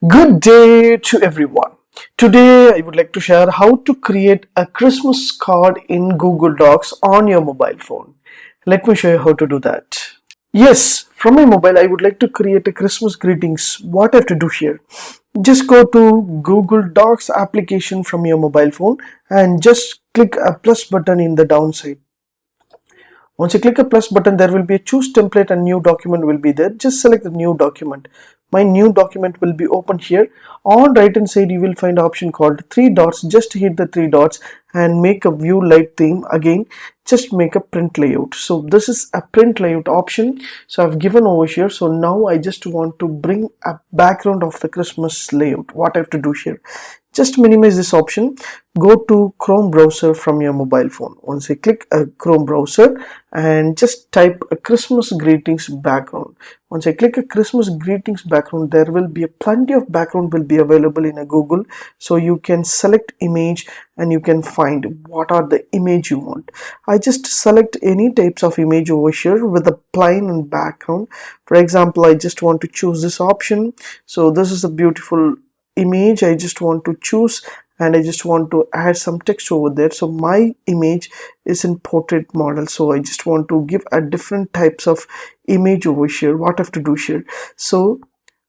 Good day to everyone. Today I would like to share how to create a Christmas card in Google Docs on your mobile phone. Let me show you how to do that. Yes, from my mobile I would like to create a Christmas greetings. What I have to do here? Just go to Google Docs application from your mobile phone and just click a plus button in the downside. Once you click a plus button, there will be a choose template and new document will be there. Just select the new document. My new document will be open here. On right hand side, you will find an option called three dots. Just hit the three dots and make a view light theme. Again, just make a print layout. So this is a print layout option. So I've given over here. So now I just want to bring a background of the Christmas layout. What I have to do here? Just minimize this option. Go to Chrome browser from your mobile phone. Once you click a Chrome browser and just type a Christmas greetings background. Once I click a Christmas greetings background, there will be a plenty of background will be available in a Google. So you can select image and you can find what are the image you want. I just select any types of image over here with a plain and background. For example, I just want to choose this option. So this is a beautiful image. I just want to choose and I just want to add some text over there. So my image is in portrait model, so I just want to give a different types of image over here. What I have to do here? So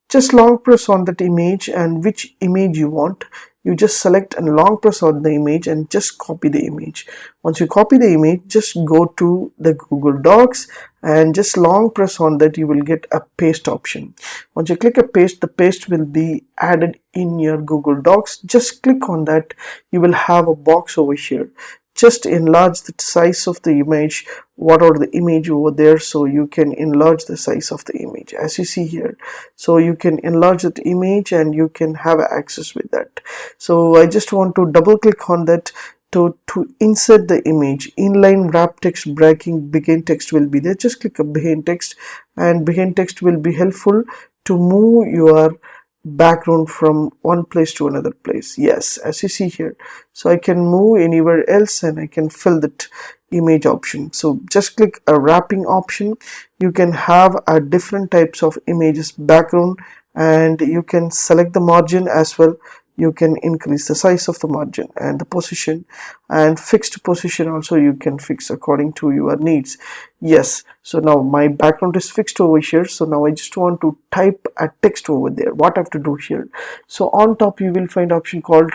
just long press on that image, and which image you want, you just select and long press on the image and just copy the image. Once you copy the image, just go to the Google Docs and just long press on that, you will get a paste option. Once you click a paste, the paste will be added in your Google Docs. Just click on that, you will have a box over here. Just enlarge the size of the image, what are the image over there, so you can enlarge the size of the image as you see here. So you can enlarge that image and you can have access with that. So I just want to double click on that to insert the image. Inline wrap text breaking begin text will be there. Just click a begin text, and begin text will be helpful to move your background from one place to another place. Yes, as you see here, so I can move anywhere else and I can fill that image option. So just click a wrapping option. You can have a different types of images background, and you can select the margin as well. You can increase the size of the margin and the position, and fixed position also you can fix according to your needs. Yes, so now my background is fixed over here. So now I just want to type a text over there. What I have to do here? So on top you will find option called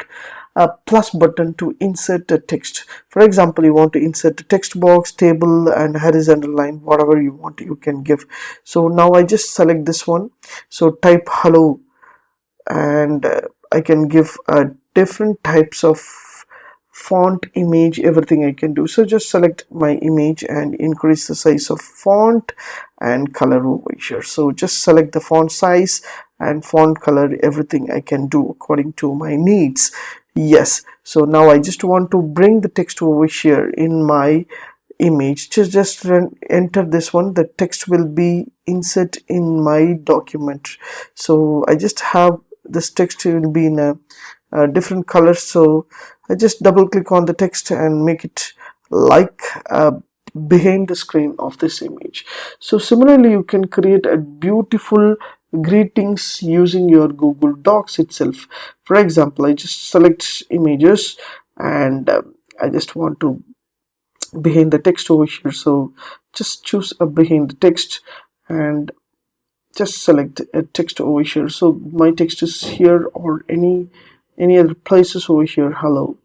a plus button to insert a text. For example, you want to insert a text box, table and horizontal line, whatever you want you can give. So now I just select this one. So type hello, and I can give different types of font, image, everything I can do. So just select my image and increase the size of font and color over here. So just select the font size and font color, everything I can do according to my needs. Yes, so now I just want to bring the text over here in my image. Just enter this one. The text will be insert in my document. So I just have this text will be in a different color. So I just double click on the text and make it like behind the screen of this image. So similarly, you can create a beautiful greetings using your Google Docs itself. For example, I just select images and I just want to behind the text over here. So just choose a behind the text and just select a text over here. So my text is here, or any other places over here, hello.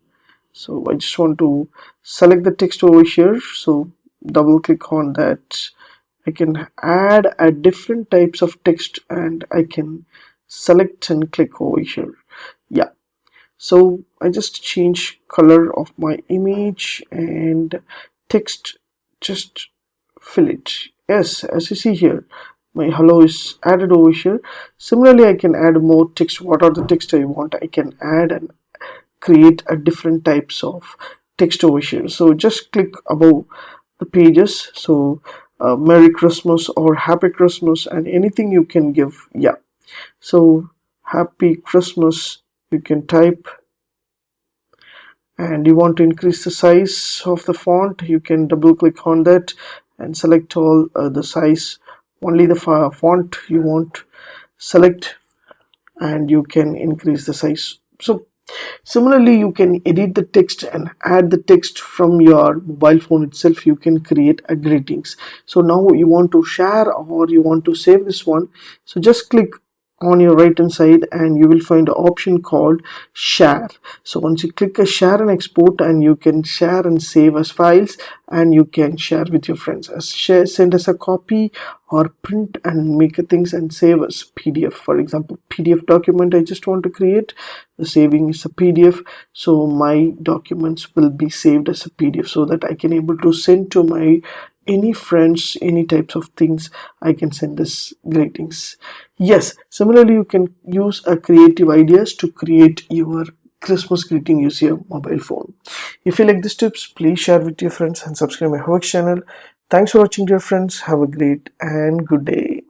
So I just want to select the text over here. So double click on that. I can add a different types of text and I can select and click over here. Yeah, so I just change color of my image and text, just fill it. Yes, as you see here, my hello is added over here. Similarly, I can add more text. What are the text I want? I can add and create a different types of text over here. So just click above the pages. So Merry Christmas or Happy Christmas, and anything you can give. Yeah, so Happy Christmas you can type, and you want to increase the size of the font, you can double click on that and select all the size, only the font you want. Select and you can increase the size. So similarly, you can edit the text and add the text from your mobile phone itself. You can create a greetings. So now you want to share or you want to save this one, so just click on your right hand side and you will find an option called share. So once you click a share and export, and you can share and save as files, and you can share with your friends as share, send as a copy, or print and make a things and save as PDF. For example, PDF document I just want to create, the saving is a PDF, so my documents will be saved as a PDF so that I can able to send to my any friends, any types of things I can send as greetings. Yes, similarly you can use a creative ideas to create your Christmas greeting using your mobile phone. If you like these tips, please share with your friends and subscribe my HowXT channel. Thanks for watching, dear friends. Have a great and good day.